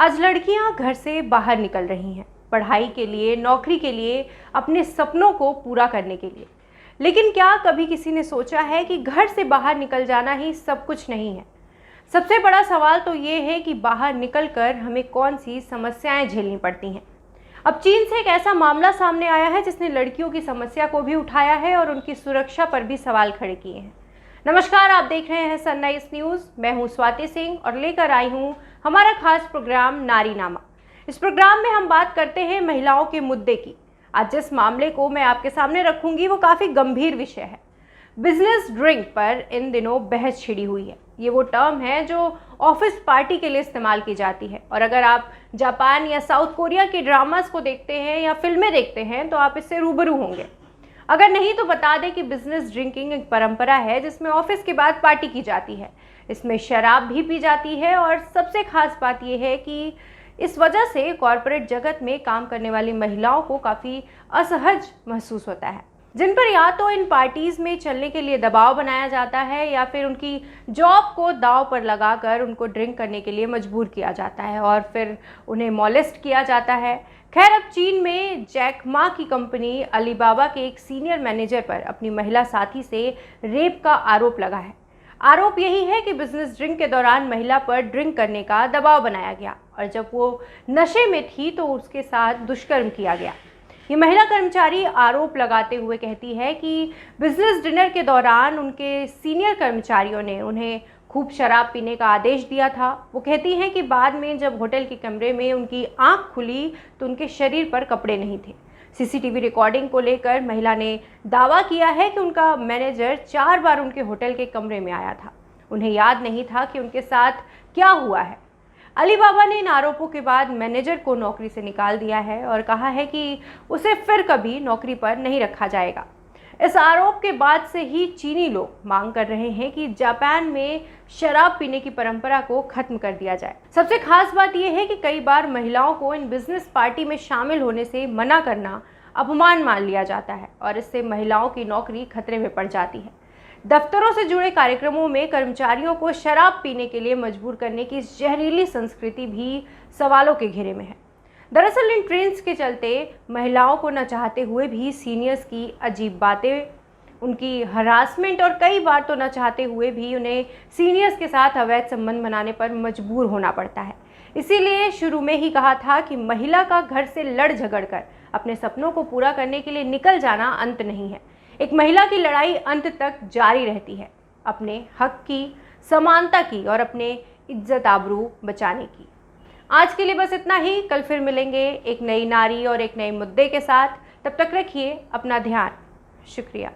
आज लड़कियां घर से बाहर निकल रही हैं, पढ़ाई के लिए, नौकरी के लिए, अपने सपनों को पूरा करने के लिए। लेकिन क्या कभी किसी ने सोचा है कि घर से बाहर निकल जाना ही सब कुछ नहीं है। सबसे बड़ा सवाल तो ये है कि बाहर निकलकर हमें कौन सी समस्याएं झेलनी पड़ती हैं। अब चीन से एक ऐसा मामला सामने आया है जिसने लड़कियों की समस्या को भी उठाया है और उनकी सुरक्षा पर भी सवाल खड़े किए हैं। नमस्कार, आप देख रहे हैं सनराइज न्यूज़। मैं हूं स्वाति सिंह और लेकर आई हूं हमारा खास प्रोग्राम नारीनामा। इस प्रोग्राम में हम बात करते हैं महिलाओं के मुद्दे की। आज जिस मामले को मैं आपके सामने रखूंगी वो काफ़ी गंभीर विषय है। बिजनेस ड्रिंक पर इन दिनों बहस छिड़ी हुई है। ये वो टर्म है जो ऑफिस पार्टी के लिए इस्तेमाल की जाती है, और अगर आप जापान या साउथ कोरिया के ड्रामास को देखते हैं या फिल्में देखते हैं तो आप इससे रूबरू होंगे। अगर नहीं तो बता दें कि बिजनेस ड्रिंकिंग एक परंपरा है जिसमें ऑफिस के बाद पार्टी की जाती है। इसमें शराब भी पी जाती है और सबसे खास बात यह है कि इस वजह से कॉरपोरेट जगत में काम करने वाली महिलाओं को काफ़ी असहज महसूस होता है, जिन पर या तो इन पार्टीज में चलने के लिए दबाव बनाया जाता है या फिर उनकी जॉब को दांव पर लगाकर उनको ड्रिंक करने के लिए मजबूर किया जाता है और फिर उन्हें मॉलेस्ट किया जाता है। खैर, अब चीन में जैक मा की कंपनी अलीबाबा के एक सीनियर मैनेजर पर अपनी महिला साथी से रेप का आरोप लगा है। आरोप यही है कि बिजनेस ड्रिंक के दौरान महिला पर ड्रिंक करने का दबाव बनाया गया और जब वो नशे में थी तो उसके साथ दुष्कर्म किया गया। ये महिला कर्मचारी आरोप लगाते हुए कहती है कि बिजनेस डिनर के दौरान उनके सीनियर कर्मचारियों ने उन्हें खूब शराब पीने का आदेश दिया था। वो कहती हैं कि बाद में जब होटल के कमरे में उनकी आंख खुली तो उनके शरीर पर कपड़े नहीं थे। सीसीटीवी रिकॉर्डिंग को लेकर महिला ने दावा किया है कि उनका मैनेजर 4 बार उनके होटल के कमरे में आया था। उन्हें याद नहीं था कि उनके साथ क्या हुआ है। अलीबाबा ने इन आरोपों के बाद मैनेजर को नौकरी से निकाल दिया है और कहा है कि उसे फिर कभी नौकरी पर नहीं रखा जाएगा। इस आरोप के बाद से ही चीनी लोग मांग कर रहे हैं कि जापान में शराब पीने की परंपरा को खत्म कर दिया जाए। सबसे खास बात यह है कि कई बार महिलाओं को इन बिजनेस पार्टी में शामिल होने से मना करना अपमान मान लिया जाता है और इससे महिलाओं की नौकरी खतरे में पड़ जाती है। दफ्तरों से जुड़े कार्यक्रमों में कर्मचारियों को शराब पीने के लिए मजबूर करने की जहरीली संस्कृति भी सवालों के घेरे में है। दरअसल इन ट्रेंड्स के चलते महिलाओं को न चाहते हुए भी सीनियर्स की अजीब बातें, उनकी हरासमेंट और कई बार तो न चाहते हुए भी उन्हें सीनियर्स के साथ अवैध संबंध बनाने पर मजबूर होना पड़ता है। इसीलिए शुरू में ही कहा था कि महिला का घर से लड़ झगड़ कर अपने सपनों को पूरा करने के लिए निकल जाना अंत नहीं है। एक महिला की लड़ाई अंत तक जारी रहती है, अपने हक की, समानता की और अपने इज्जत आबरू बचाने की। आज के लिए बस इतना ही। कल फिर मिलेंगे एक नई नारी और एक नए मुद्दे के साथ। तब तक रखिए अपना ध्यान। शुक्रिया।